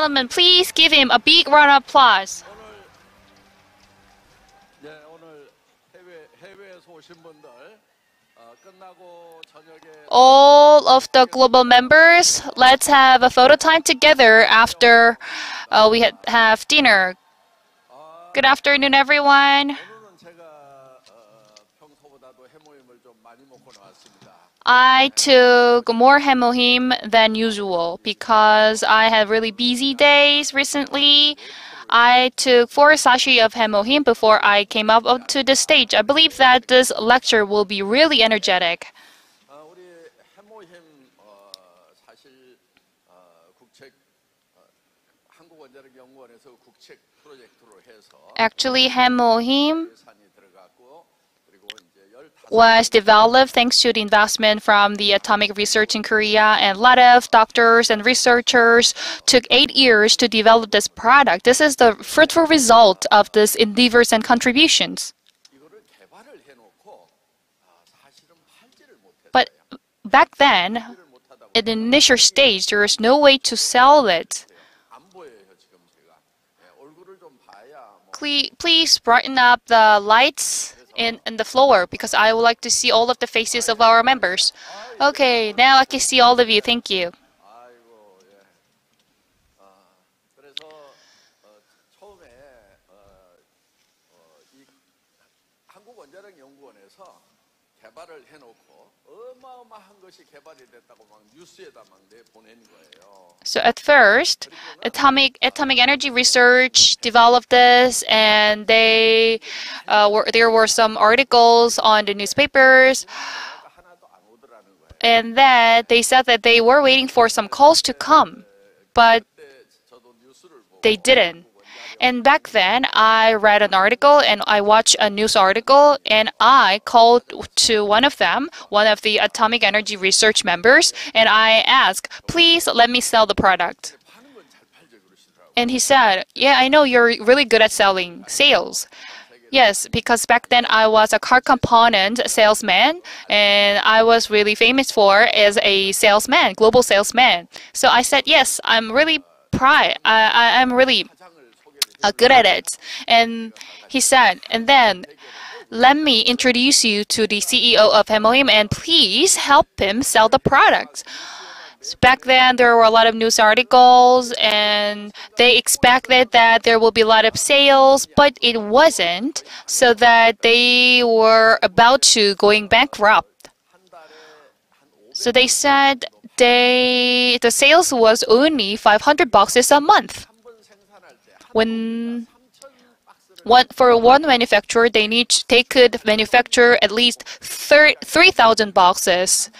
gentlemen, please give him a big round of applause. All of the global members, let's have a photo time together after we have dinner. Good afternoon, everyone. I took more hemohim than usual because I had really busy days recently. I took 4 sachets of hemohim before I came up onto the stage. I believe that this lecture will be really energetic. Actually, hemohim was developed thanks to the investment from the atomic research in Korea, and a lot of doctors and researchers took 8 years to develop this product. This is the fruitful result of these endeavors and contributions. But back then, in the initial stage, there was no way to sell it. Please brighten up the lights in the floor because I would like to see all of the faces of our members. Okay, now I can see all of you. Thank you. So at first, atomic energy research developed this, and there were some articles on the newspapers, and that they said that they were waiting for some calls to come, but they didn't. And back then, I read an article and I watched a news article, and I called to one of them, one of the atomic energy research members, and I asked, please let me sell the product. And he said, yeah, I know you're really good at selling sales. Yes, because back then I was a car component salesman, and I was really famous for as a salesman, global salesman. So I said, yes, I'm really I'm really good at it. And he said, and then let me introduce you to the CEO of hemohim, and please help him sell the products. So back then, there were a lot of news articles, and they expected that there will be a lot of sales, but it wasn't, so that they were about to going bankrupt. So they said the sales was only 500 boxes a month. For one manufacturer, they could manufacture at least 3,000 boxes.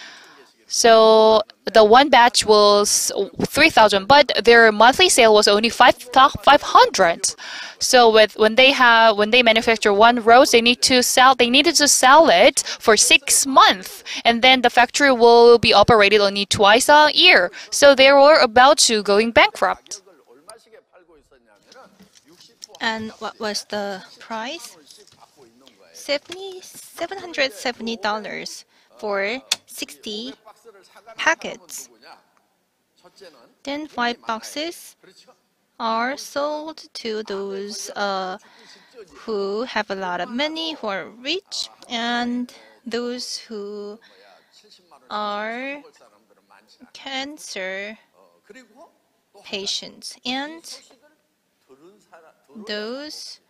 So the one batch was 3,000, but their monthly sale was only 500. So when they manufacture one rose, they needed to sell it for 6 months, and then the factory will be operated only twice a year. So they were about to going bankrupt. And what was the price? $770 for 60 packets. Then 5 boxes are sold to those who have a lot of money, who are rich, and those who are cancer patients, and those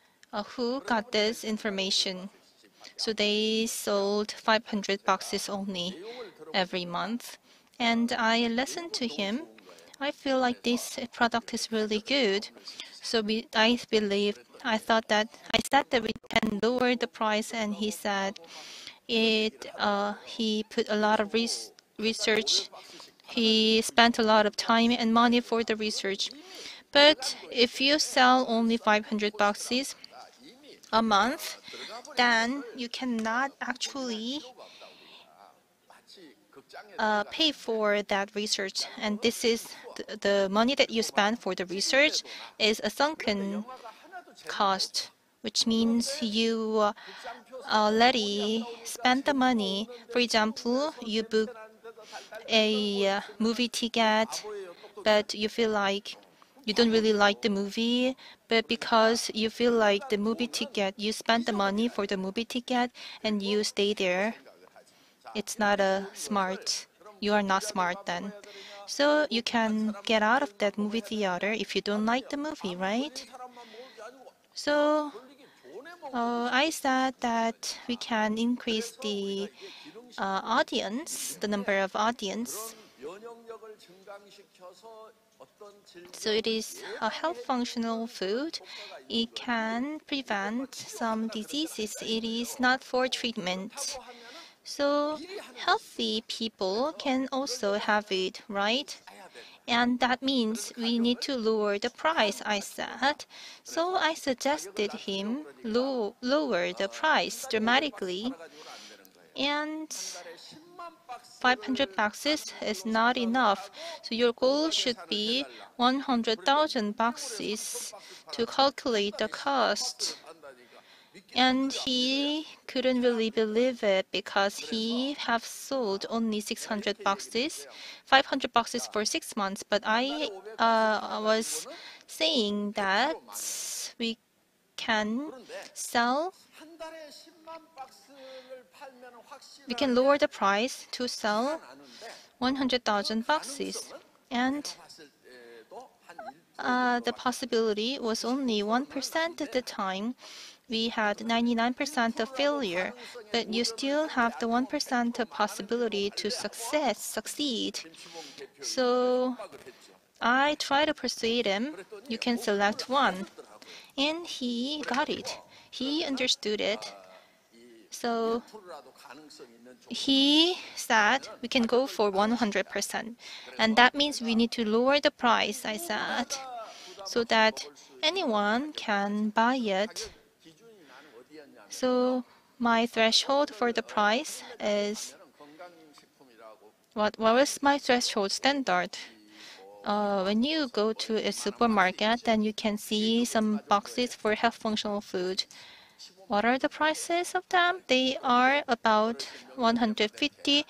who got this information. So they sold 500 boxes only every month. And I listened to him. I feel like this product is really good. So I thought that I said that we can lower the price, and he said he put a lot of research. He spent a lot of time and money for the research. But if you sell only 500 boxes a month, then you cannot actually pay for that research. And this is the money that you spend for the research is a sunken cost, which means you already spent the money. For example, you book a movie ticket, but you feel like you don't really like the movie, but because you feel like the movie ticket, you spend the money for the movie ticket and you stay there. It's not a smart. You are not smart then. So you can get out of that movie theater if you don't like the movie, right? So I said that we can increase the audience, the number of audience. So it is a health functional food. It can prevent some diseases. It is not for treatment. So healthy people can also have it, right? And that means we need to lower the price, I said. So I suggested him lower the price dramatically. And 500 boxes is not enough. So your goal should be 100,000 boxes to calculate the cost. And he couldn't really believe it because he have sold only 600 boxes, 500 boxes for 6 months. But I was saying that we can sell, we can lower the price to sell 100,000 boxes. And the possibility was only 1% at the time. We had 99% of failure, but you still have the 1% of possibility to succeed. So I try to persuade him, you can select one. And he got it. He understood it. So he said we can go for 100%. And that means we need to lower the price, I said, so that anyone can buy it. So my threshold for the price is, what was my threshold standard? When you go to a supermarket, then you can see some boxes for health functional food. What are the prices of them? They are about $150.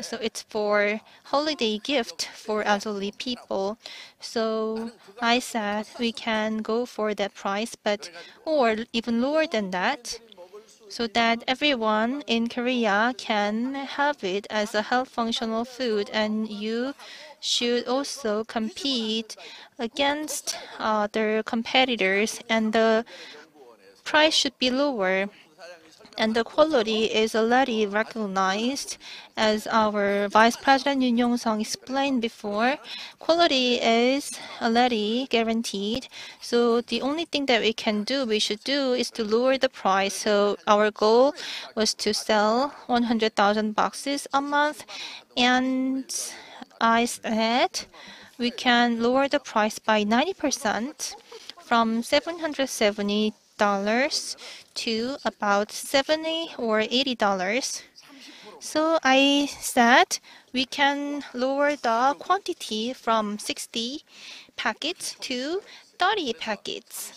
So it's for holiday gift for elderly people. So I said we can go for that price, but or even lower than that, so that everyone in Korea can have it as a health functional food, and you should also compete against their competitors, and the price should be lower. And the quality is already recognized. As our Vice President Yoon Yong-sung explained before, quality is already guaranteed. So the only thing that we should do is to lower the price. So our goal was to sell 100,000 boxes a month. And I said we can lower the price by 90% from $770 to about $70 or $80. So I said we can lower the quantity from 60 packets to 30 packets.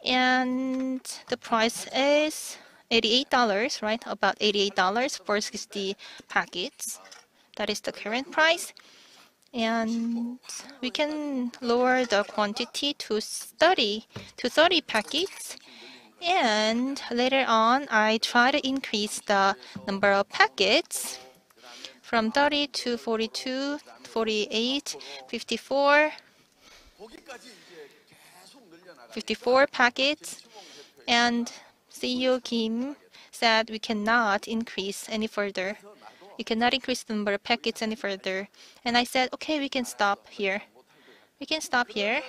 And the price is $88, right? About $88 for 60 packets. That is the current price. And we can lower the quantity to 30 packets. And later on, I try to increase the number of packets from 30 to 42, 48, 54, 54 packets. And CEO Kim said we cannot increase any further. We cannot increase the number of packets any further. And I said, okay, we can stop here. We can stop here,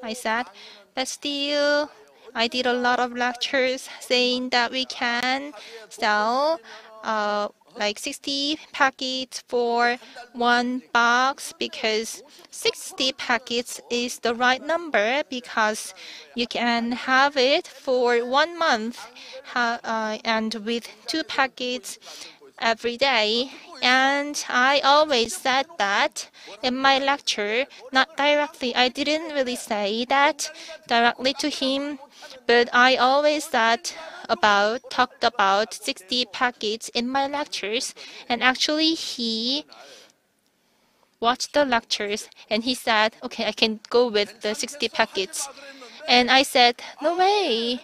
I said. But still, I did a lot of lectures saying that we can sell like 60 packets for one box, because 60 packets is the right number, because you can have it for 1 month, and with 2 packets, every day. And I always said that in my lecture, not directly. I didn't really say that directly to him, but I always talked about 60 packets in my lectures. And actually, he watched the lectures and he said, okay, I can go with the 60 packets. And I said, no way.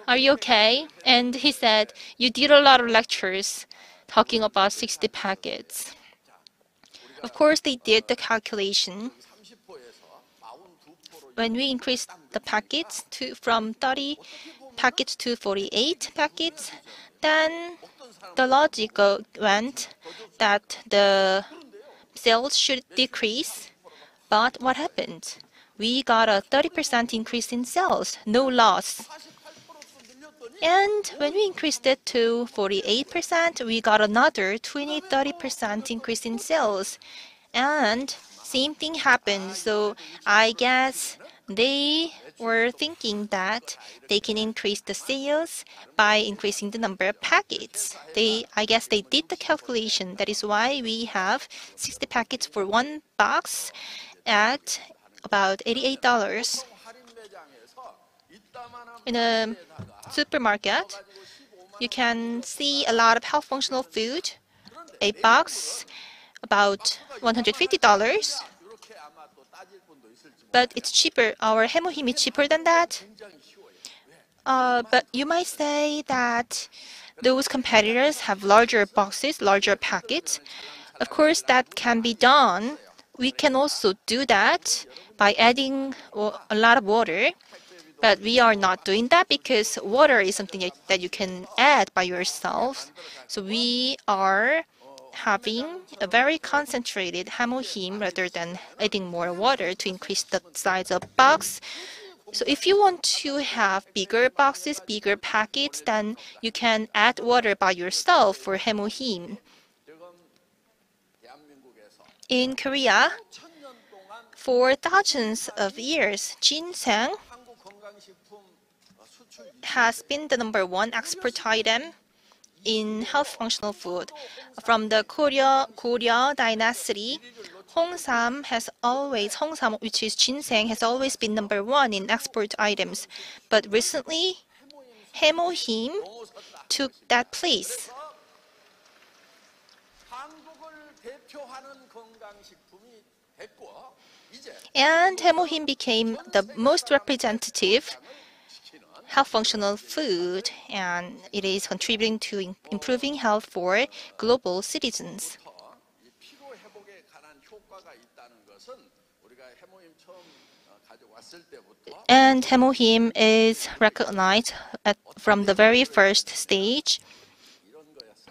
Are you okay? And he said, you did a lot of lectures talking about 60 packets. Of course, they did the calculation. When we increased the packets from 30 packets to 48 packets, then the logic went that the sales should decrease. But what happened? We got a 30% increase in sales, no loss. And when we increased it to 48%, we got another 20-30% increase in sales. And same thing happened. So I guess they were thinking that they can increase the sales by increasing the number of packets. I guess they did the calculation. That is why we have 60 packets for one box at about $88. In a supermarket, you can see a lot of health functional food. A box about $150. But it's cheaper. Our 해모힘 is cheaper than that. But you might say that those competitors have larger boxes, larger packets. Of course, that can be done. We can also do that by adding a lot of water. But we are not doing that because water is something that you can add by yourself. So we are having a very concentrated 해모힘 rather than adding more water to increase the size of box. So if you want to have bigger boxes, bigger packets, then you can add water by yourself for 해모힘. In Korea, for thousands of years, ginseng has been the #1 export item in health functional food. From the Goryeo dynasty, Hongsam, which is ginseng, has always been #1 in export items. But recently, 해모힘 took that place. And 해모힘 became the most representative health functional food, and it is contributing to improving health for global citizens. And 해모힘 is recognized from the very first stage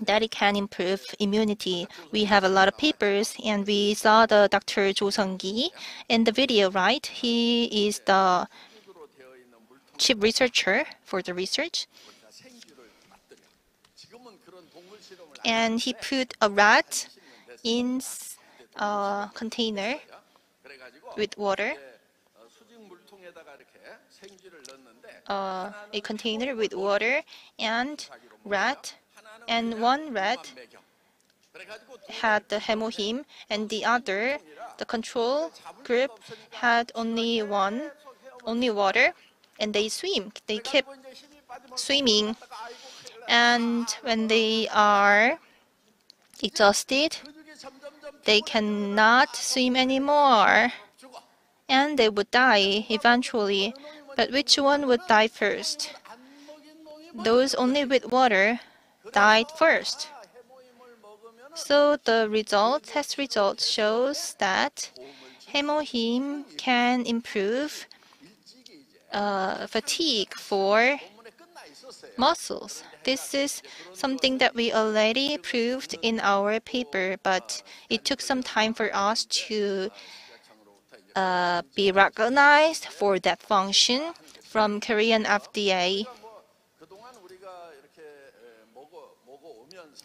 that it can improve immunity. We have a lot of papers, and we saw the Dr. Jo Seung-gi in the video, right? He is the chief researcher for the research. And he put a rat in a container with water. A container with water and rat. And one rat had the 해모힘, and the other, the control group, had only water, and they kept swimming. And when they are exhausted, they cannot swim anymore, and they would die eventually. But which one would die first? Those only with water died first. So the test result shows that 해모힘 can improve fatigue for muscles. This is something that we already proved in our paper, but it took some time for us to be recognized for that function from Korean FDA.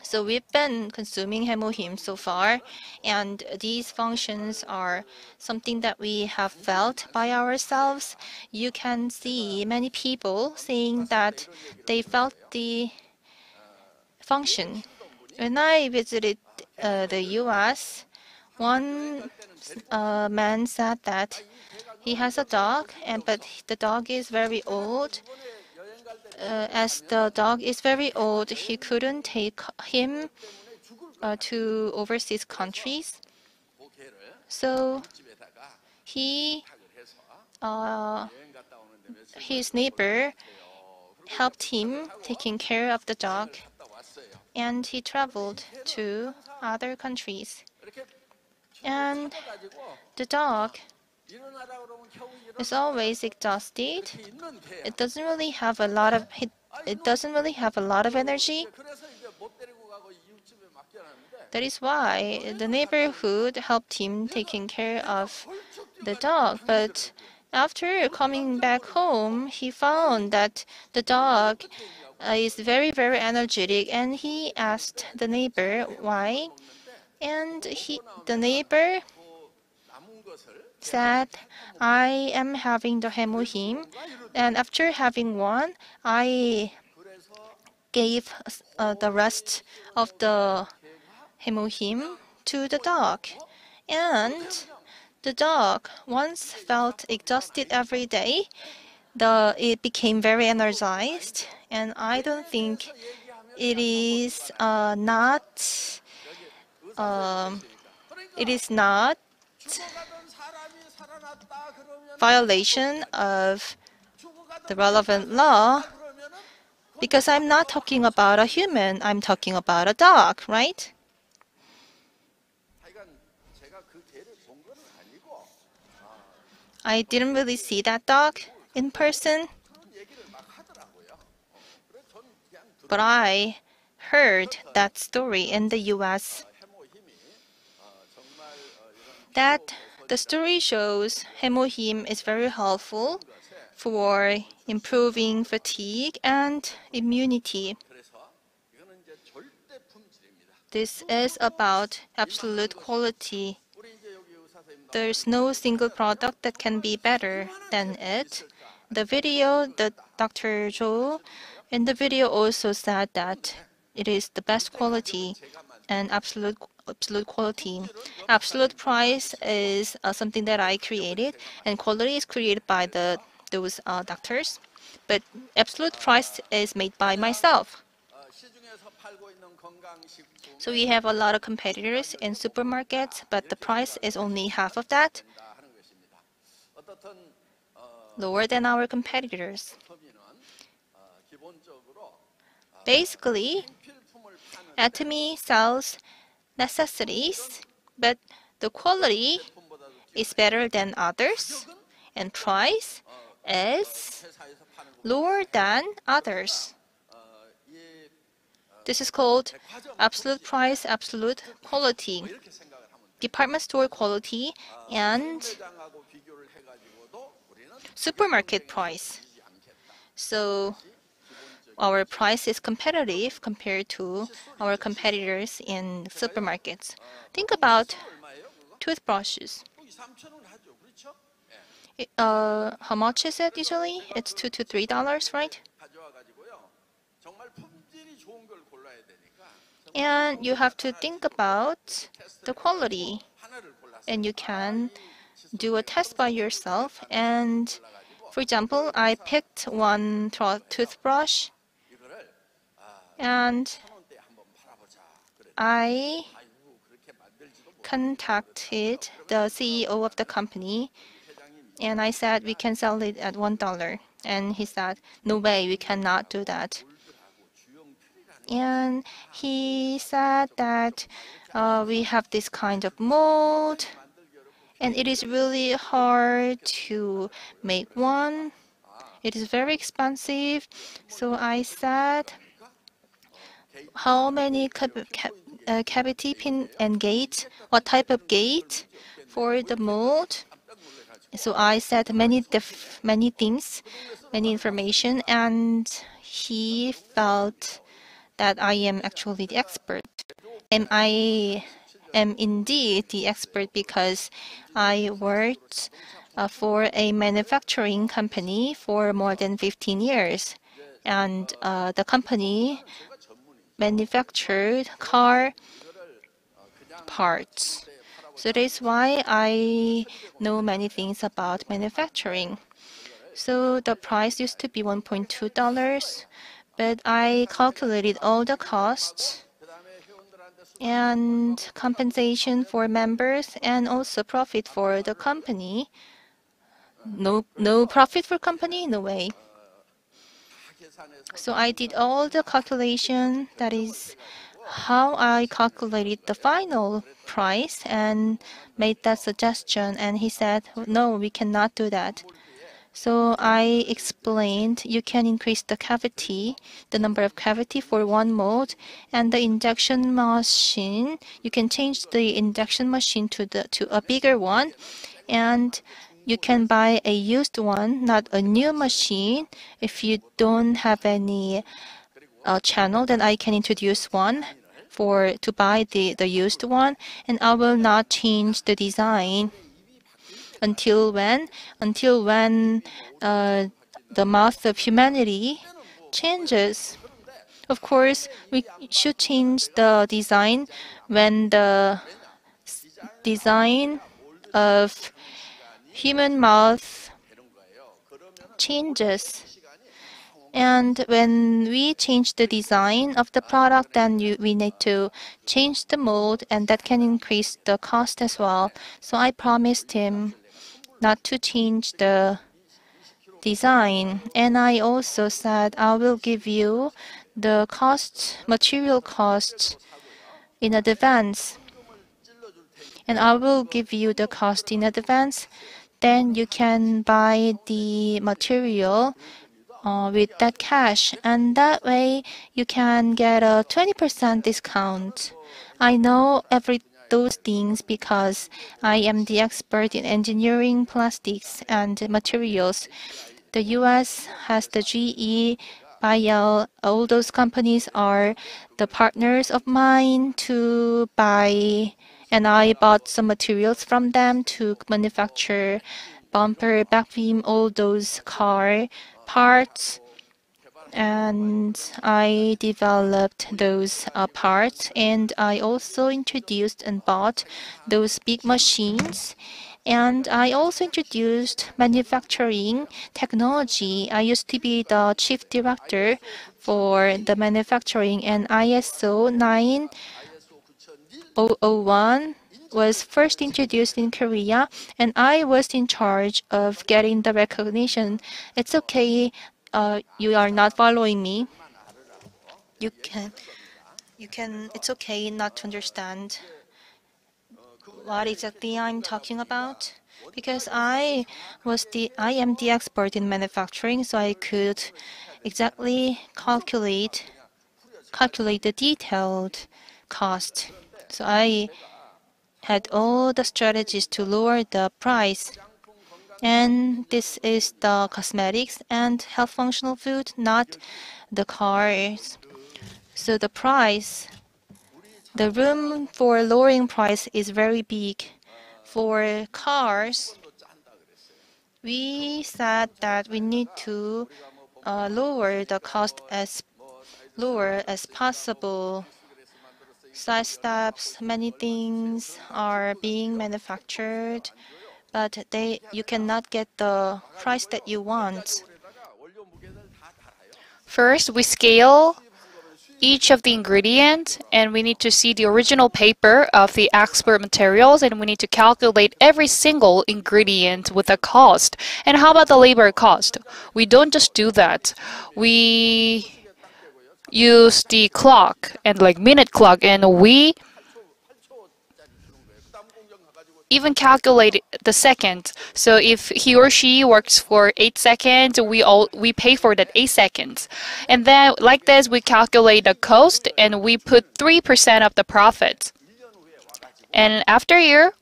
So we've been consuming 해모힘 so far, and these functions are something that we have felt by ourselves. You can see many people saying that they felt the function When I visited the U.S., one man said that he has a dog, but the dog is very old. As the dog is very old, he couldn't take him to overseas countries. So he, his neighbor helped him taking care of the dog, and he traveled to other countries. And the dog is always exhausted. It doesn't really have a lot of energy. That is why the neighborhood helped him taking care of the dog. But after coming back home, he found that the dog is very, very energetic, and he asked the neighbor why. And the neighbor said, I am having the hemohim, and after having one, I gave the rest of the hemohim to the dog. And the dog once felt exhausted every day. It became very energized, and I don't think it is not violation of the relevant law, because I'm not talking about a human, I'm talking about a dog, right? I didn't really see that dog in person, but I heard that story in the US. That the story shows hemohim is very helpful for improving fatigue and immunity. This is about absolute quality. There's no single product that can be better than it. The video, the Dr. Jo in the video also said that it is the best quality and absolute quality. Absolute price is something that I created, and quality is created by those doctors. But absolute price is made by myself. So we have a lot of competitors in supermarkets, but the price is only half of that, lower than our competitors. Basically, Atomy sells necessities, but the quality is better than others, and price is lower than others. This is called absolute price, absolute quality, department store quality, and supermarket price. So our price is competitive compared to our competitors in supermarkets. Think about toothbrushes. How much is it usually? It's $2 to $3, right? And you have to think about the quality. And you can do a test by yourself. And for example, I picked one toothbrush, and I contacted the CEO of the company, and I said we can sell it at $1. And he said, no way, we cannot do that. And he said that we have this kind of mold, and it is really hard to make one. It is very expensive. So I said, how many cavity pin and gate? What type of gate for the mold? So I said many things, many information, and he felt that I am actually the expert. And I am indeed the expert because I worked for a manufacturing company for more than 15 years. And the company manufactured car parts. So that is why I know many things about manufacturing. So the price used to be $1.2, but I calculated all the costs and compensation for members and also profit for the company. No profit for company? No way. So I did all the calculation. That is how I calculated the final price and made that suggestion. And he said, no, we cannot do that. So I explained you can increase the cavity, the number of cavity for one mold, and the induction machine. You can change the induction machine to a bigger one, and you can buy a used one, not a new machine. If you don't have any channel, then I can introduce one to buy the used one, and I will not change the design. Until when? Until when the mouth of humanity changes. Of course, we should change the design when the design of human mouth changes. And when we change the design of the product, then we need to change the mold, and that can increase the cost as well. So I promised him not to change the design. And I also said I will give you the material costs in advance. And I will give you the cost in advance. Then you can buy the material with that cash. And that way you can get a 20% discount. I know those things because I am the expert in engineering plastics and materials. The US has the GE, Bayer, all those companies are the partners of mine to buy, and I bought some materials from them to manufacture bumper, back beam, all those car parts. And I developed those parts, and I also introduced and bought those big machines. And I also introduced manufacturing technology. I used to be the chief director for the manufacturing, and ISO 9001 was first introduced in Korea, and I was in charge of getting the recognition. It's okay. You are not following me. You can. It's okay not to understand what exactly I'm talking about, because I am the expert in manufacturing, so I could exactly calculate the detailed cost. So I had all the strategies to lower the price. And this is the cosmetics and health functional food, not the cars. So the room for lowering price is very big. For cars, we said that we need to lower the cost as lower as possible. Side steps, many things are being manufactured, but you cannot get the price that you want. First, we scale each of the ingredients, and we need to see the original paper of the expert materials, and we need to calculate every single ingredient with the cost. And how about the labor cost? We don't just do that. We use the clock and like minute clock, and we even calculate the second. So if he or she works for 8 seconds, we pay for that 8 seconds. And then like this, we calculate the cost and we put 3% of the profit. And after a year,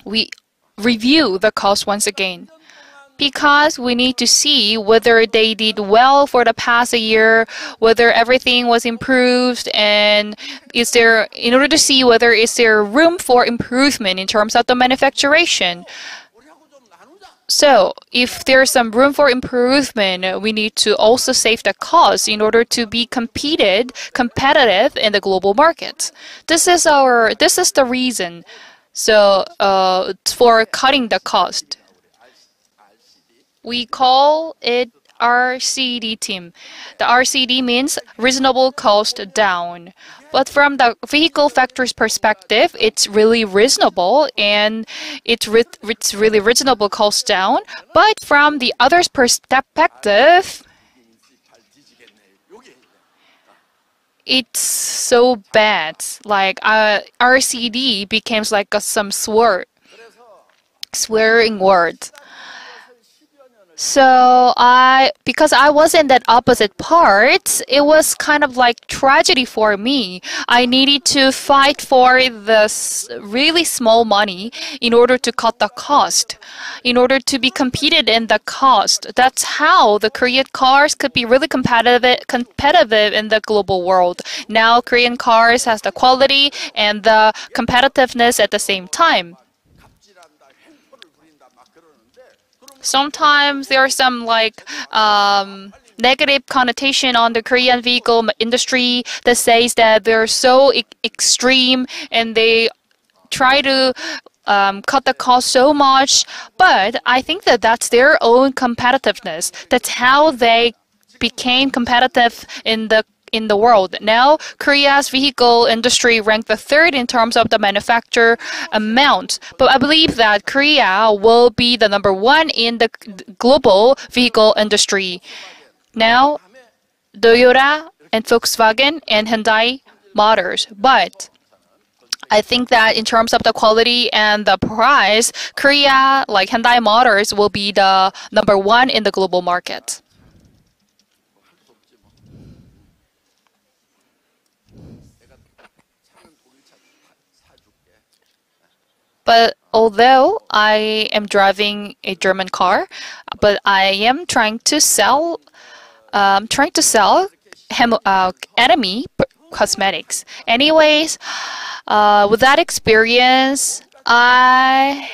we review the cost once again, because we need to see whether they did well for the past year, whether everything was improved, and in order to see whether is there room for improvement in terms of the manufacturing. So, if there's some room for improvement, we need to also save the cost in order to be competitive in the global market. This is the reason. So, for cutting the cost, we call it RCD team. The RCD means reasonable cost down. But from the vehicle factory's perspective, it's really reasonable and it's really reasonable cost down. But from the other's perspective, it's so bad. Like RCD becomes like some swearing word. So because I was in that opposite part, it was kind of like tragedy for me. I needed to fight for this really small money in order to cut the cost, in order to be competed in the cost. That's how the Korean cars could be really competitive in the global world. Now Korean cars has the quality and the competitiveness at the same time. Sometimes there are some like negative connotation on the Korean vehicle industry that says that they're so extreme and they try to cut the cost so much. But I think that that's their own competitiveness. That's how they became competitive in the world. Now, Korea's vehicle industry ranked the third in terms of the manufacture amount. But I believe that Korea will be the number one in the global vehicle industry. Now, Toyota and Volkswagen and Hyundai Motors. But I think that in terms of the quality and the price, Korea, like Hyundai Motors, will be the number one in the global market. But although I am driving a German car, but I am trying to sell Atomy cosmetics. Anyways, with that experience, I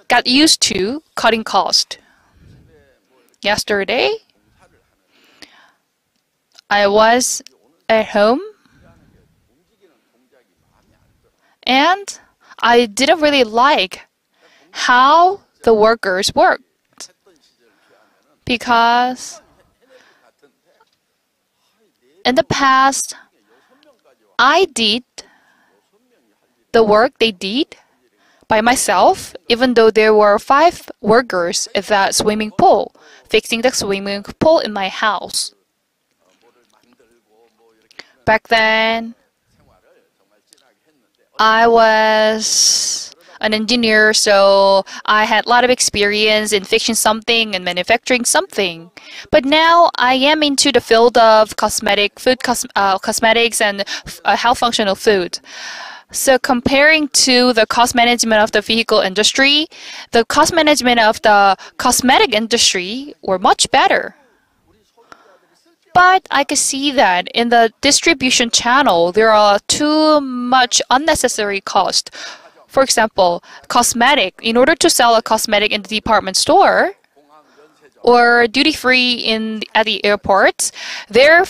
got used to cutting cost. Yesterday, I was at home and I didn't really like how the workers worked because in the past, I did the work they did by myself, even though there were 5 workers at that swimming pool, fixing the swimming pool in my house. Back then, I was an engineer, so I had a lot of experience in fixing something and manufacturing something. But now I am into the field of cosmetics and health functional food. So comparing to the cost management of the vehicle industry, the cost management of the cosmetic industry were much better. But I could see that in the distribution channel, there are too much unnecessary cost. For example, in order to sell a cosmetic in the department store or duty-free at the airport, their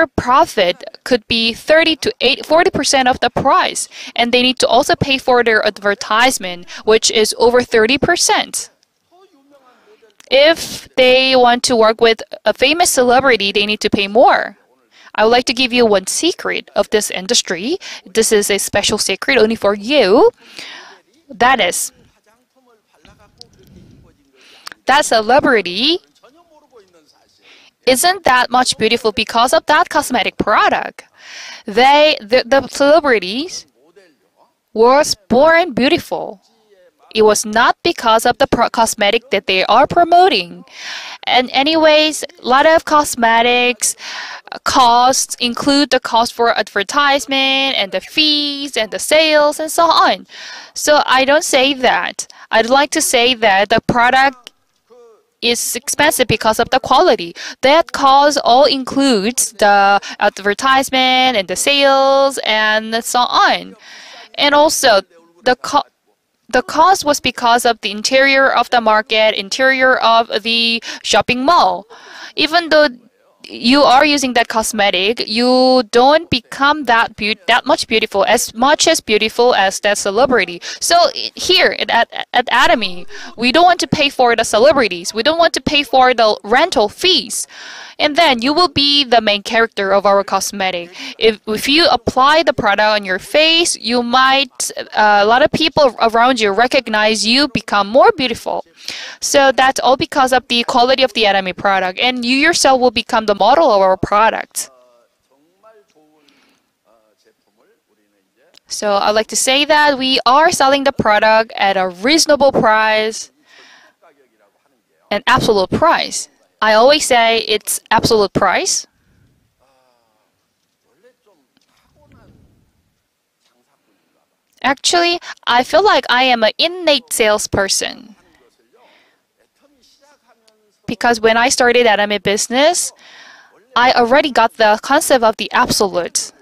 profit could be 30 to 40% of the price. And they need to also pay for their advertisement, which is over 30%. If they want to work with a famous celebrity, they need to pay more. I would like to give you one secret of this industry. This is a special secret only for you. That is, that celebrity isn't that much beautiful because of that cosmetic product. The celebrities was born beautiful. It was not because of the cosmetic that they are promoting. And anyways, a lot of cosmetics costs include the cost for advertisement and the fees and the sales and so on. So I don't say that. I'd like to say that the product is expensive because of the quality. That cost all includes the advertisement and the sales and so on. And also, the cost was because of the interior of the market, interior of the shopping mall. Even though you are using that cosmetic, you don't become that much beautiful, as much as beautiful as that celebrity. So here at Atomy, we don't want to pay for the celebrities. We don't want to pay for the rental fees. And then you will be the main character of our cosmetic. If you apply the product on your face, you might, a lot of people around you recognize you become more beautiful. So that's all because of the quality of the Atomy product. And you yourself will become the model of our product. So I'd like to say that we are selling the product at a reasonable price, an absolute price. I always say it's absolute price. Actually, I feel like I am an innate salesperson. Because when I started Atomy business, I already got the concept of the absolute.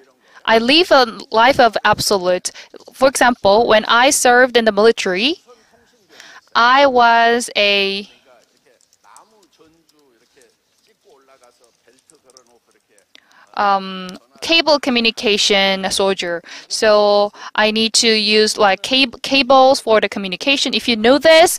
I live a life of absolute. For example, when I served in the military, I was a cable communication soldier. So I need to use like cables for the communication. If you know this,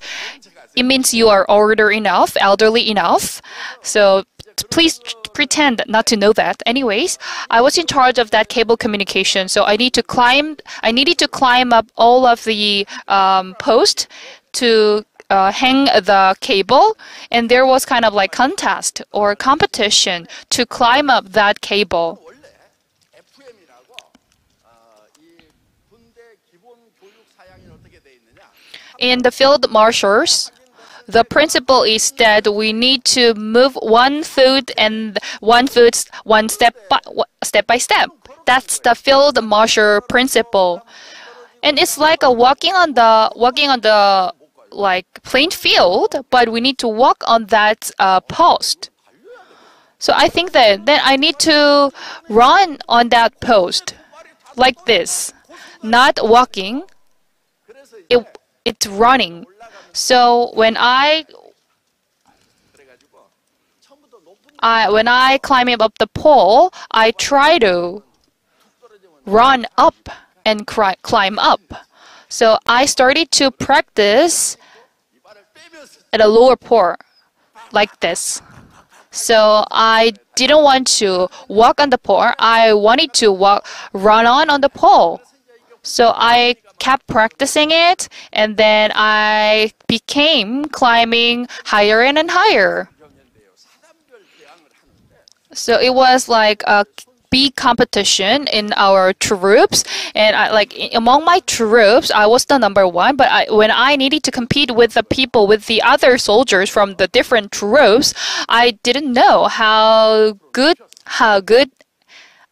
it means you are older enough, elderly enough. So please pretend not to know that. Anyways, I was in charge of that cable communication. So I needed to climb up all of the posts to hang the cable, and there was kind of like contest or competition to climb up that cable. In the field marshals, the principle is that we need to move one foot step by step. That's the field marshal principle, and it's like a walking on the like plain field, but we need to walk on that post. So I think that then I need to run on that post like this, not walking. It's running. So when I climb up the pole, I try to run up and climb up. So I started to practice at a lower pole, like this. So I didn't want to walk on the pole. I wanted to run on the pole. So I kept practicing it, and then I became climbing higher and higher. So it was like a big competition in our troops, and among my troops, I was the number one. But when I needed to compete with the other soldiers from the different troops, I didn't know how good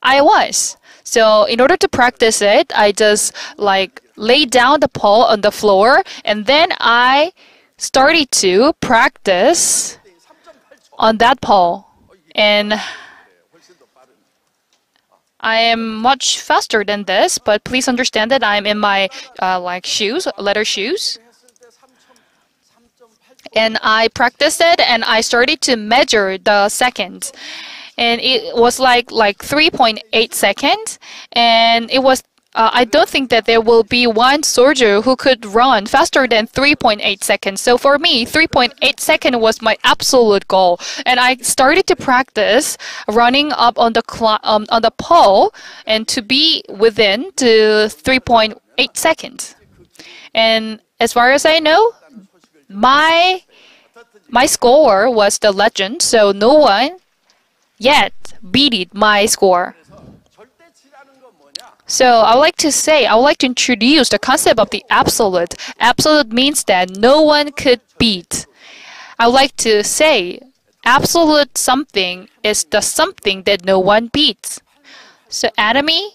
I was. So in order to practice it, I just laid down the pole on the floor, and then I started to practice on that pole. And I am much faster than this, but please understand that I'm in my leather shoes. And I practiced it, and I started to measure the seconds. And it was like 3.8 seconds, and it was I don't think that there will be one soldier who could run faster than 3.8 seconds. So for me, 3.8 seconds was my absolute goal, and I started to practice running up on the pole and to be within to 3.8 seconds. And as far as I know, my score was the legend, so no one yet beat my score. So I would like to introduce the concept of the absolute. Absolute means that no one could beat. I would like to say absolute something is the something that no one beats. So Atomy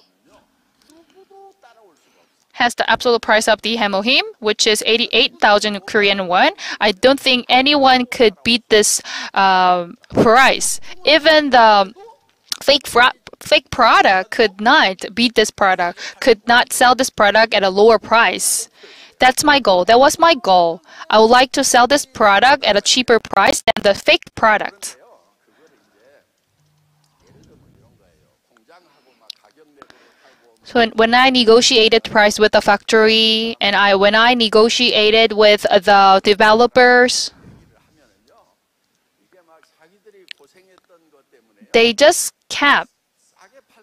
has the absolute price of the Hemohim, which is 88,000 Korean won. I don't think anyone could beat this price. Even the fake product could not beat this product, could not sell this product at a lower price. That's my goal. That was my goal. I would like to sell this product at a cheaper price than the fake product. So when I negotiated price with the factory and when I negotiated with the developers, they just kept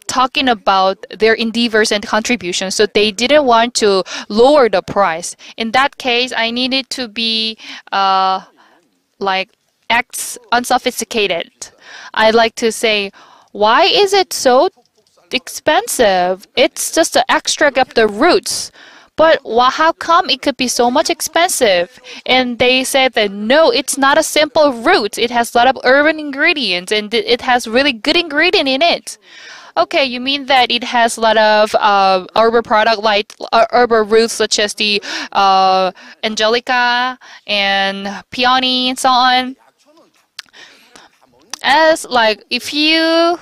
talking about their endeavors and contributions, so they didn't want to lower the price. In that case, I needed to be like act unsophisticated. I like to say, why is it so expensive? It's just the extract of the roots. But how come it could be so much expensive? And they said that no, it's not a simple root. It has a lot of urban ingredients and it has really good ingredient in it. Okay, you mean that it has a lot of herbal product like herbal roots such as the angelica and peony and so on. As like if you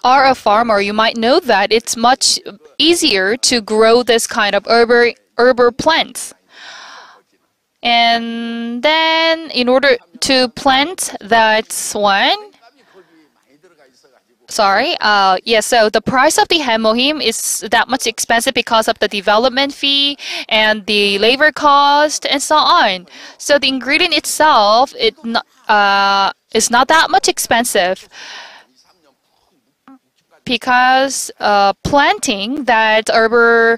are a farmer, you might know that it's much easier to grow this kind of herbal plants. And then in order to plant that one, so the price of the hemohim is that much expensive because of the development fee and the labor cost and so on. So the ingredient itself, is not that much expensive because planting that herbal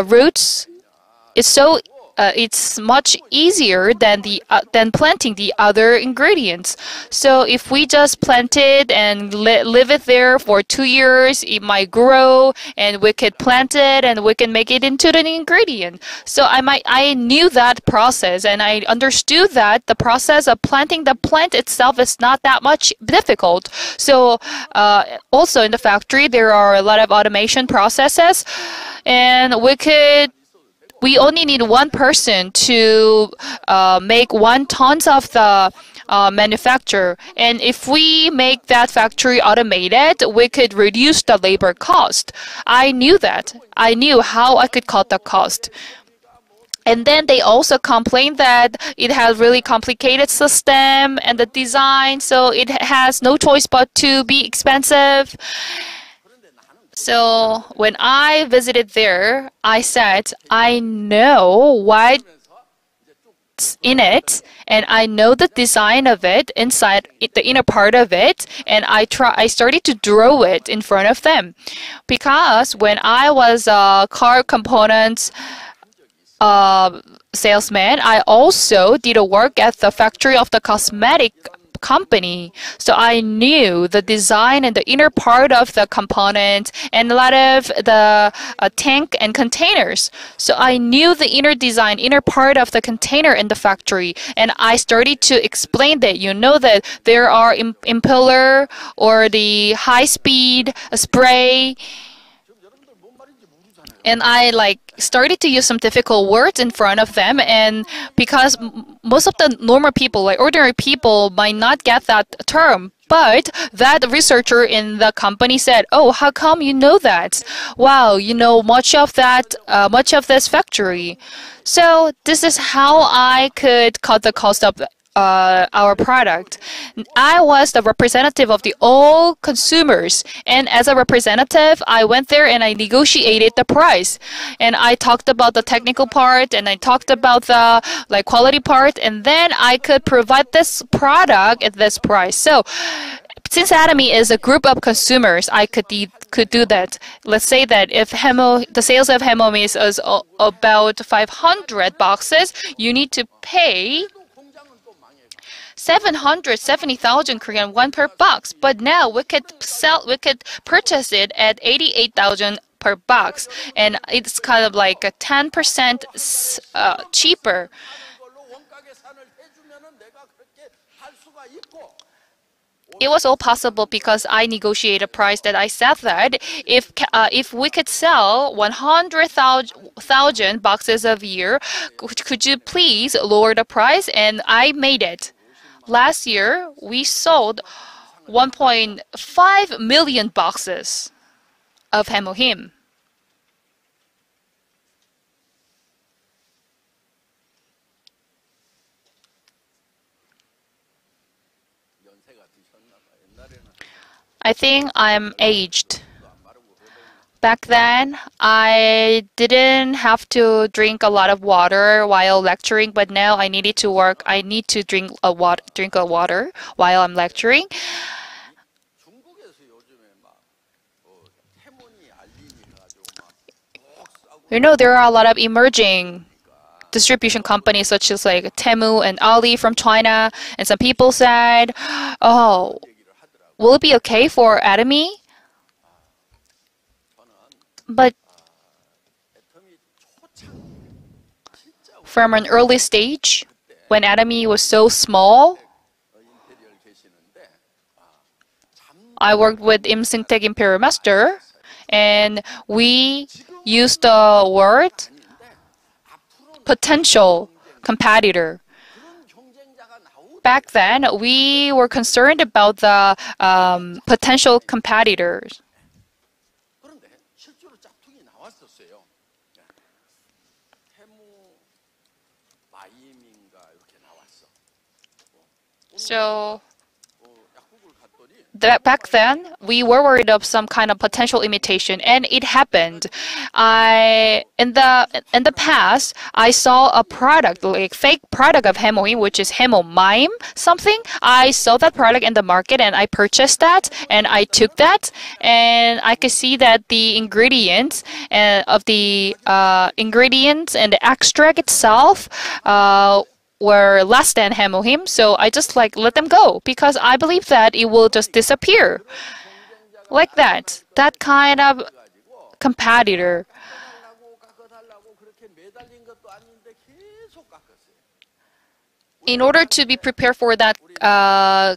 roots is so it's much easier than planting the other ingredients. So if we just plant it and leave it there for 2 years, it might grow, and we could plant it and we can make it into an ingredient. So I knew that process, and I understood that the process of planting the plant itself is not that much difficult. So also in the factory there are a lot of automation processes, and we only need one person to make 1 ton of the manufacture. And if we make that factory automated, we could reduce the labor cost. I knew that. I knew how I could cut the cost. And then they also complained that it has really complicated system and the design, so it has no choice but to be expensive. So when I visited there, I said, I know what's in it, and I know the design of it inside the inner part of it, and I started to draw it in front of them. Because when I was a car components salesman, I also did a work at the factory of the cosmetic company. So I knew the design and the inner part of the component and a lot of the tank and containers. So I knew the inner design, inner part of the container in the factory, and I started to explain that, you know, that there are impeller or the high-speed spray. And I started to use some difficult words in front of them, and because most of the normal people, like ordinary people, might not get that term. But that researcher in the company said, "Oh, how come you know that? Wow, you know much of that, much of this factory." So this is how I could cut the cost of our product. I was the representative of the all consumers, and as a representative, I went there and I negotiated the price, and I talked about the technical part, and I talked about the quality part, and then I could provide this product at this price. So since Atomy is a group of consumers, I could do that. Let's say that if the sales of Hemomi is about 500 boxes, you need to pay 770,000 Korean won per box. But now we could purchase it at 88,000 per box, and it's kind of like a 10% cheaper. It was all possible because I negotiated a price that I said that if we could sell 100,000 boxes a year, could you please lower the price? And I made it. Last year, we sold 1.5 million boxes of Hemohim. I think I'm aged. Back then, I didn't have to drink a lot of water while lecturing, but now I needed to work. I need to drink a water while I'm lecturing. You know, there are a lot of emerging distribution companies such as like Temu and Ali from China, and some people said, "Oh, will it be okay for Atomy?" But from an early stage, when Atomy was so small, I worked with Im Sing-taek Imperial Master, and we used the word potential competitor. Back then, we were concerned about the potential competitors. So back then, we were worried of some kind of potential imitation, and it happened. In the past, I saw a product, like fake product of Hemoin, which is Hemomime something. I saw that product in the market, and I purchased that, and I took that, and I could see that the ingredients of the ingredients and the extract itself. Were less than Hemohim, so I just like let them go because I believe that it will just disappear. Like that. That kind of competitor. In order to be prepared for that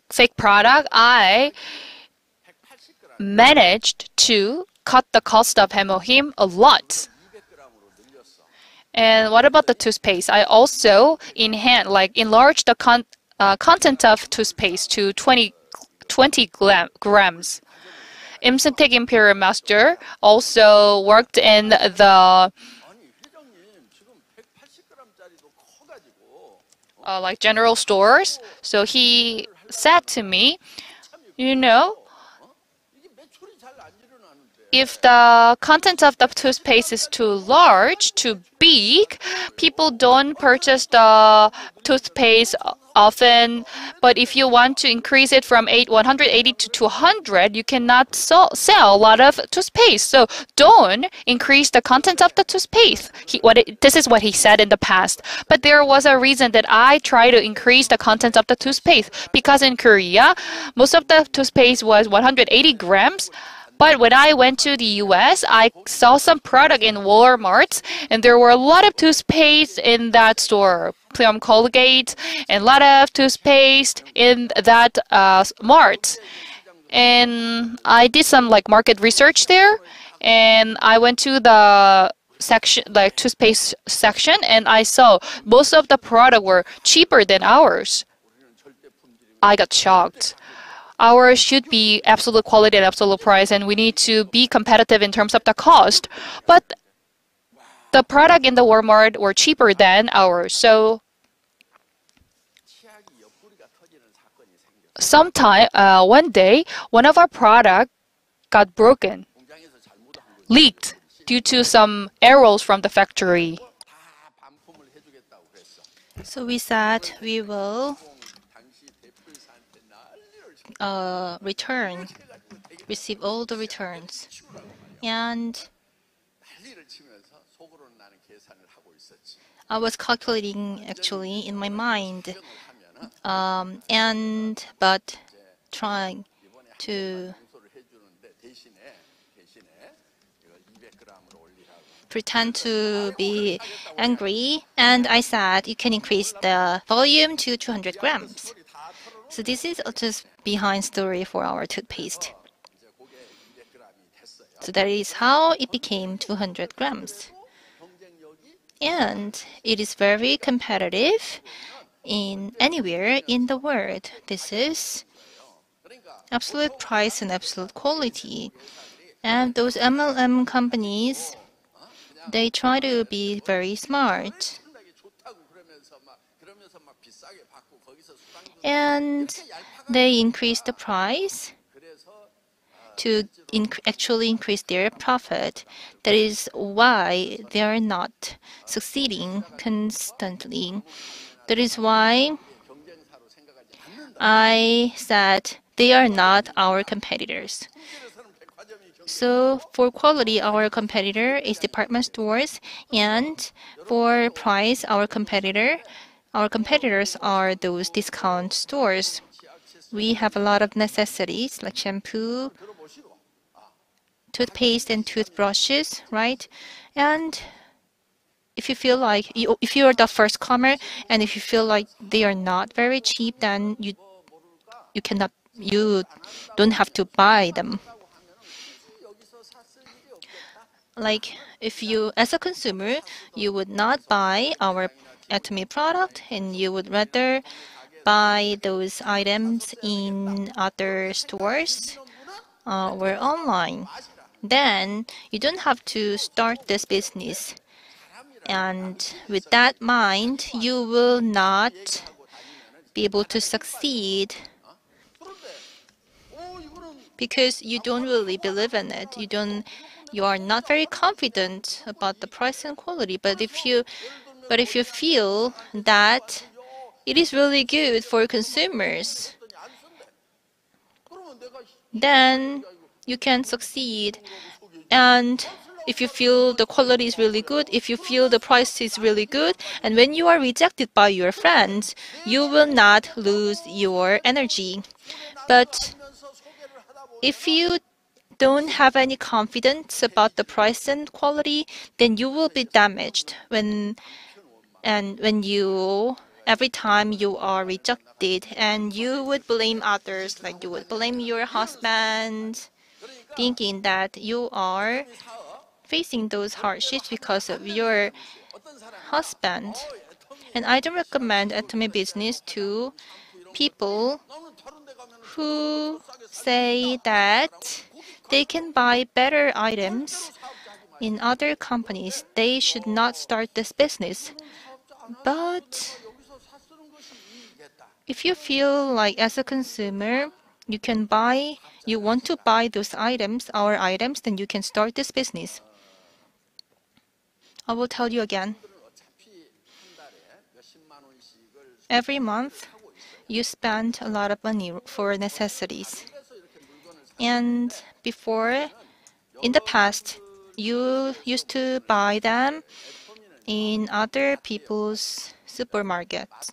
fake product, I managed to cut the cost of Hemohim a lot. And what about the toothpaste? I also enlarged the content of toothpaste to 20 grams. Im Sing-taek Imperial Master also worked in the like general stores. So he said to me, you know, if the content of the toothpaste is too large, too big, people don't purchase the toothpaste often. But if you want to increase it from 180 to 200, you cannot sell a lot of toothpaste. So don't increase the content of the toothpaste. This is what he said in the past. But there was a reason that I try to increase the content of the toothpaste. Because in Korea, most of the toothpaste was 180 grams. But when I went to the US, I saw some product in Walmart, and there were a lot of toothpaste in that store. From Colgate, and a lot of toothpaste in that mart. And I did some like market research there, and I went to the section, like toothpaste section, and I saw most of the product were cheaper than ours. I got shocked. Ours should be absolute quality and absolute price, and we need to be competitive in terms of the cost. But the product in the Walmart were cheaper than ours. So one day, one of our product got broken, leaked due to some errors from the factory. So we said we will receive all the returns. And I was calculating actually in my mind, but trying to pretend to be angry, and I said you can increase the volume to 200 grams. So this is just behind story for our toothpaste. So that is how it became 200 grams. And it is very competitive in anywhere in the world. This is absolute price and absolute quality. And those MLM companies, they try to be very smart. And they increase the price to actually increase their profit. That is why they are not succeeding constantly. That is why I said they are not our competitors. So for quality, our competitor is department stores, and for price, our competitors are those discount stores. We have a lot of necessities like shampoo, toothpaste, and toothbrushes, right? And if you feel like if you are the first comer and if you feel like they are not very cheap, then you don't have to buy them. Like if you as a consumer, you would not buy our Atomy product and you would rather buy those items in other stores or online. Then you don't have to start this business. And with that mind, you will not be able to succeed because you don't really believe in it. You are not very confident about the price and quality. But if you feel that it is really good for consumers, then you can succeed. And if you feel the quality is really good, if you feel the price is really good, and when you are rejected by your friends, you will not lose your energy. But if you don't have any confidence about the price and quality, then you will be damaged when you every time you are rejected, and you would blame others, like you would blame your husband, thinking that you are facing those hardships because of your husband. And I don't recommend Atomy business to people who say that they can buy better items in other companies. They should not start this business. But if you feel like as a consumer, you want to buy those items, our items, then you can start this business. I will tell you again. Every month, you spend a lot of money for necessities. And before, in the past, you used to buy them in other people's supermarkets.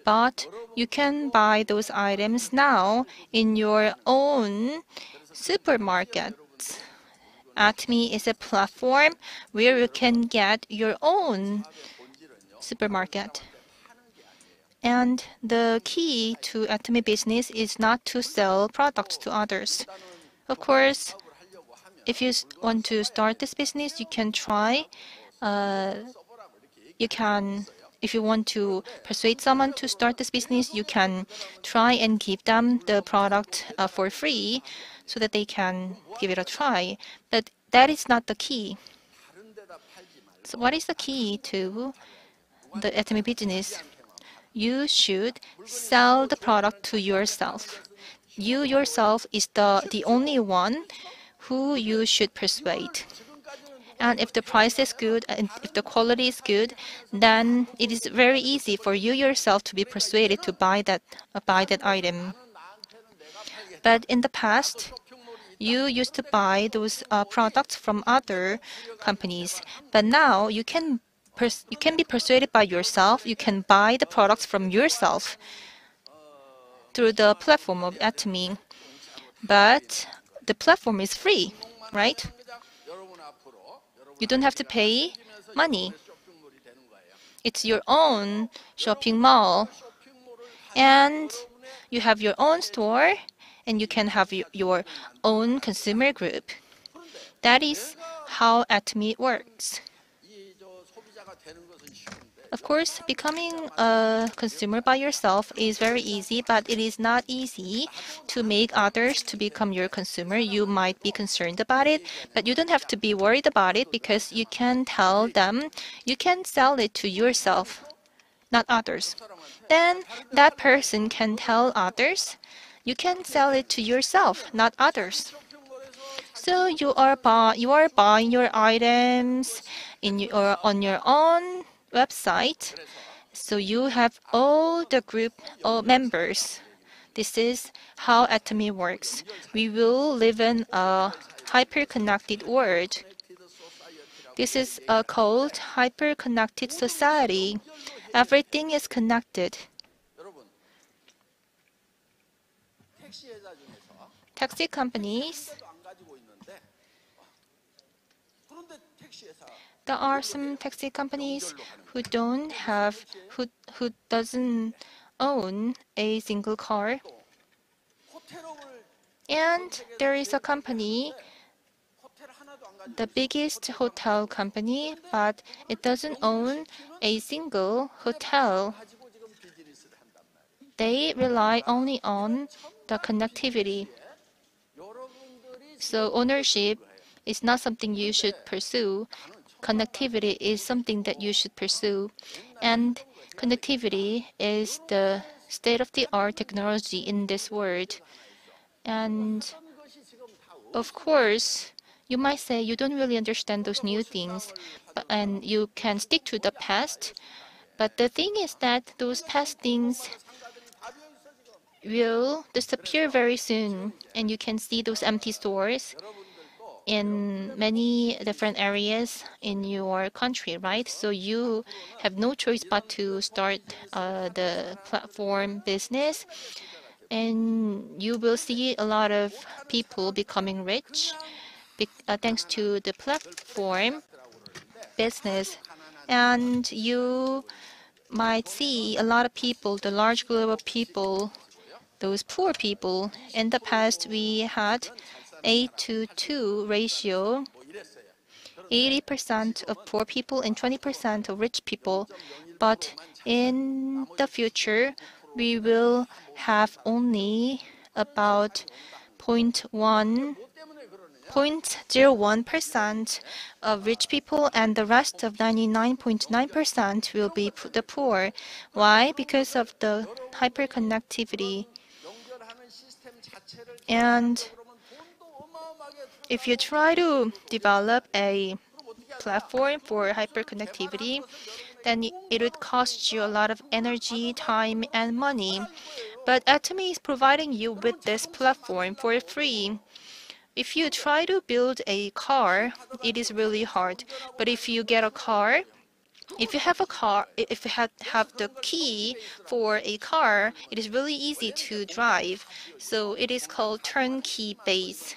But you can buy those items now in your own supermarket. Atomy is a platform where you can get your own supermarket. And the key to Atomy business is not to sell products to others. Of course, if you want to start this business, you can try. If you want to persuade someone to start this business, you can try and give them the product for free so that they can give it a try. But that is not the key. So what is the key to the Atomy business? You should sell the product to yourself. You yourself is the only one who you should persuade. And if the price is good and if the quality is good, then it is very easy for you yourself to be persuaded to buy that item. But in the past, you used to buy those products from other companies. But now you can be persuaded by yourself. You can buy the products from yourself through the platform of Atomy. But the platform is free, right? You don't have to pay money. It's your own shopping mall. And you have your own store, and you can have your own consumer group. That is how Atomy works. Of course, becoming a consumer by yourself is very easy, but it is not easy to make others to become your consumer. You might be concerned about it, but you don't have to be worried about it because you can tell them, you can sell it to yourself. not others. Then that person can tell others, you can sell it to yourself, not others. So you are buying your items on your own website. So you have all the group members. This is how Atomy works. We will live in a hyper-connected world. This is called hyper-connected society. Everything is connected. Taxi companies, there are some taxi companies who doesn't own a single car. And there is a company, the biggest hotel company, but it doesn't own a single hotel. They rely only on the connectivity. So ownership is not something you should pursue. Connectivity is something that you should pursue. And connectivity is the state-of-the-art technology in this world. And of course, you might say you don't really understand those new things, and you can stick to the past. But the thing is that those past things will disappear very soon, and you can see those empty stores in many different areas in your country, right? So you have no choice but to start the platform business, and you will see a lot of people becoming rich thanks to the platform business. And you might see a lot of people, the large group of people, those poor people. In the past, we had 8-to-2 ratio, 80% of poor people and 20% of rich people. But in the future, we will have only about 0.01% of rich people, and the rest of 99.9% will be the poor. Why? Because of the hyperconnectivity. And if you try to develop a platform for hyperconnectivity, then it would cost you a lot of energy, time, and money. But Atomy is providing you with this platform for free. If you try to build a car, it is really hard. But if you get a car, if you have the key for a car, it is really easy to drive. So it is called turnkey base.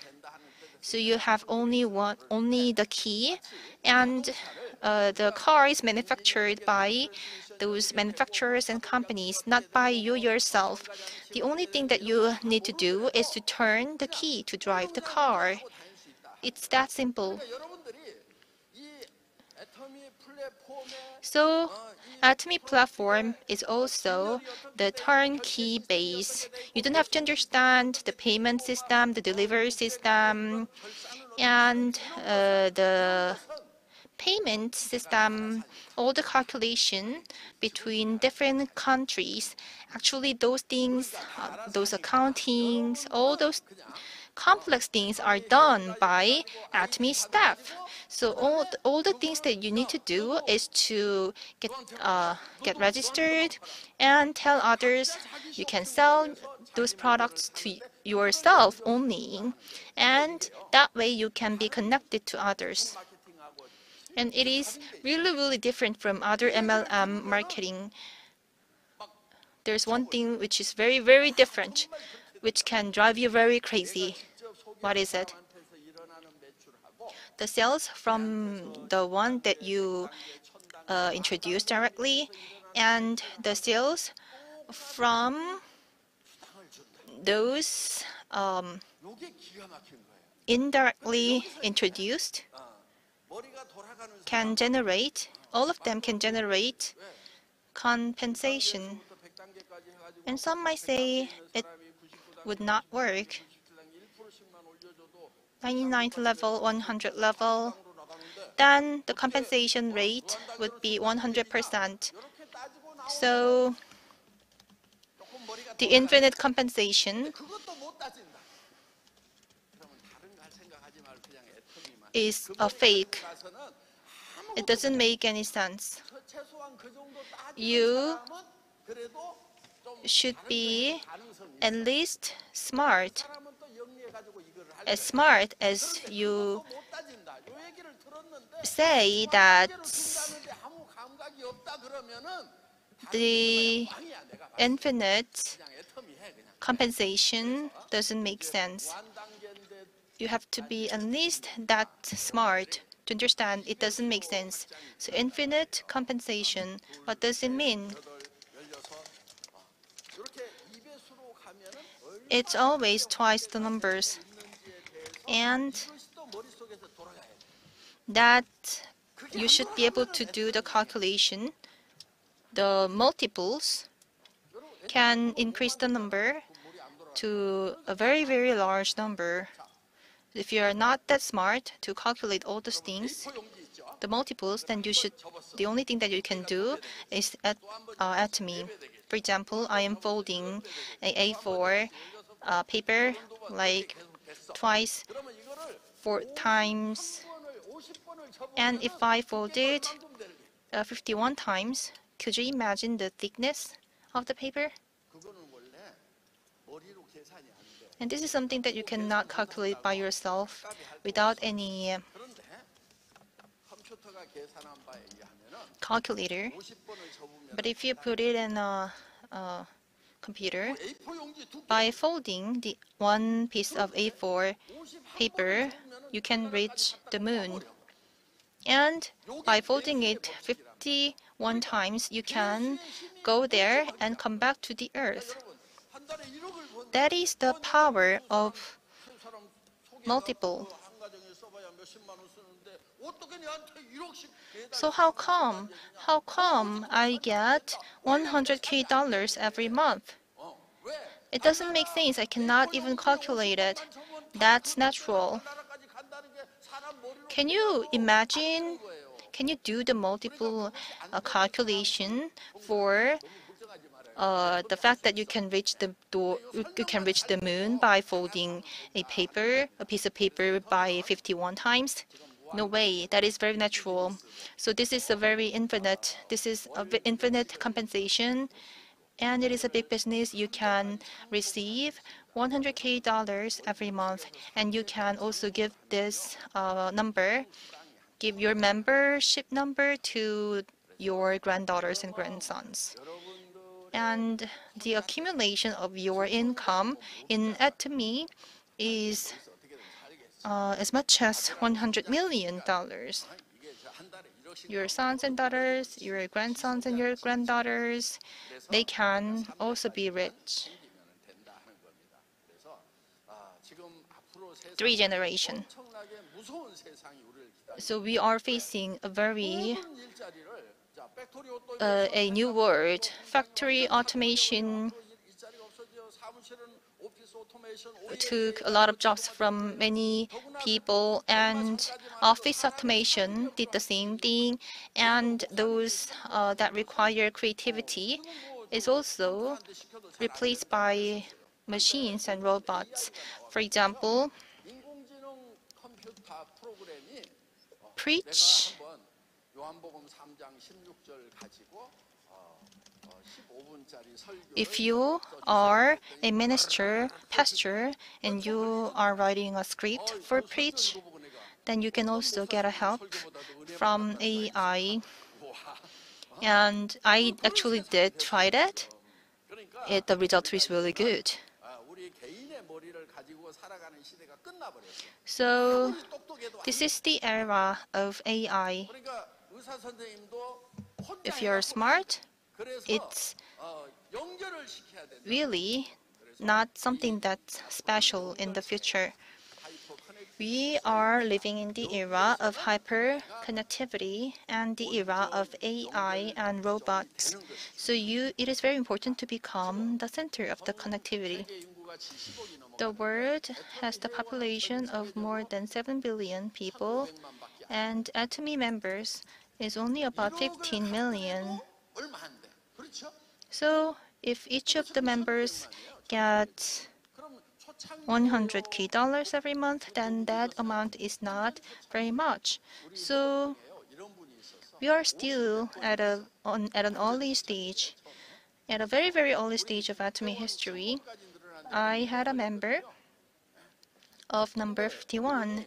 So you have only the key, and the car is manufactured by those manufacturers and companies, not by you yourself. The only thing that you need to do is to turn the key to drive the car. It's that simple. So Atomy platform is also the turnkey base. You don't have to understand the payment system, the delivery system, and the payment system, all the calculation between different countries. Actually, those things, those accountings, all those complex things are done by Atomy staff. So all the things that you need to do is to get registered and tell others you can sell those products to yourself only, and that way you can be connected to others. And it is really, really different from other MLM marketing. There's one thing which is very, very different, which can drive you very crazy. What is it? The sales from the one that you introduce directly, and the sales from those indirectly introduced can generate, all of them can generate compensation. And some might say it would not work. 99th level, 100 level, then the compensation rate would be 100%. So the infinite compensation is a fake. It doesn't make any sense. You should be at least smart, as smart as you say that the infinite compensation doesn't make sense. You have to be at least that smart to understand it doesn't make sense. So infinite compensation, what does it mean? It's always twice the numbers. And that you should be able to do the calculation. The multiples can increase the number to a very, very large number. If you are not that smart to calculate all those things, the multiples, then the only thing that you can do is atomy. For example, I am folding a A4 paper like twice, 4 times, and if I fold it 51 times, could you imagine the thickness of the paper? And this is something that you cannot calculate by yourself without any calculator. But if you put it in a computer, by folding the one piece of A4 paper, you can reach the moon. And by folding it 51 times, you can go there and come back to the earth. That is the power of multiple. So how come I get $100K every month? It doesn't make sense. I cannot even calculate it. That's natural. Can you imagine? Can you do the multiple calculation for the fact that you can reach the moon by folding a piece of paper by 51 times? No way. That is very natural. So this is a very infinite. This is infinite compensation, and it is a big business. You can receive $100K every month, and you can also give this number, give your membership number to your granddaughters and grandsons. And the accumulation of your income in Atomy is as much as $100 million. Your sons and daughters, your grandsons and your granddaughters, they can also be rich. 3 generations. So we are facing a new world. Factory automation took a lot of jobs from many people, and office automation did the same thing. And those that require creativity is also replaced by machines and robots. For example, preach. If you are a minister, pastor, and you are writing a script for preach, then you can also get a help from AI. And I actually did try that. The result is really good. So this is the era of AI. If you're smart, it's really not something that's special in the future. We are living in the era of hyper-connectivity and the era of AI and robots. So it is very important to become the center of the connectivity. The world has the population of more than 7 billion people, and Atomy members is only about 15 million. So if each of the members get $100K every month, then that amount is not very much. So we are still at an early stage, at a very, very early stage of Atomy history. I had a member of number 51,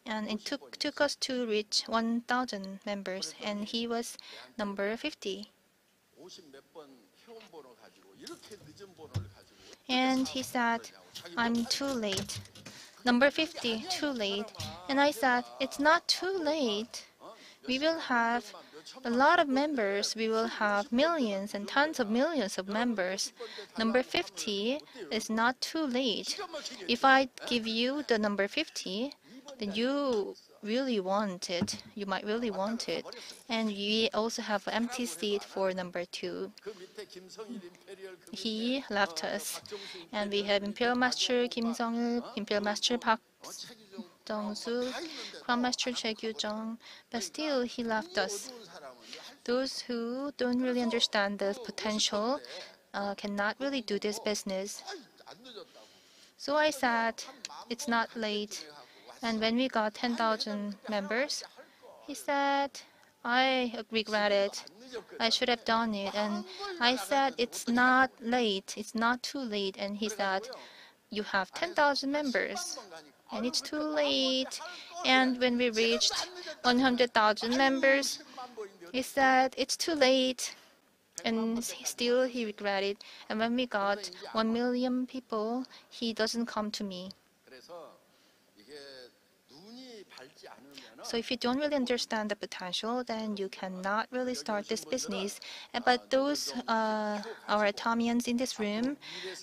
and it took us to reach 1,000 members, and he was number 50. And he said, I'm too late. Number 50, too late. And I said, it's not too late. We will have a lot of members. We will have millions and tons of millions of members. Number 50 is not too late. If I give you the number 50, then you really want it. You might really want it. And we also have an empty seat for number 2. He left us. And we have Imperial Master Kim Jong-il, Imperial Master Park Jong-soo, Grand Master Choi Kyu-jung, but still he left us. Those who don't really understand the potential cannot really do this business. So I said, it's not late. And when we got 10,000 members, he said, I regret it. I should have done it. And I said, it's not late. It's not too late. And he said, you have 10,000 members. And it's too late. And when we reached 100,000 members, he said, it's too late. And still he regretted. And when we got 1 million people, he doesn't come to me. So if you don't really understand the potential, then you cannot really start this business. But those our Atomians in this room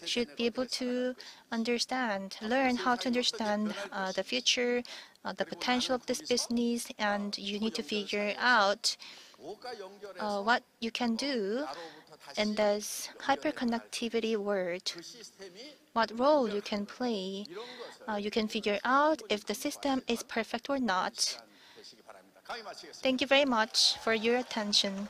should be able to understand, learn how to understand the future, the potential of this business, and you need to figure out what you can do in this hyperconnectivity world. What role you can play. You can figure out if the system is perfect or not. Thank you very much for your attention.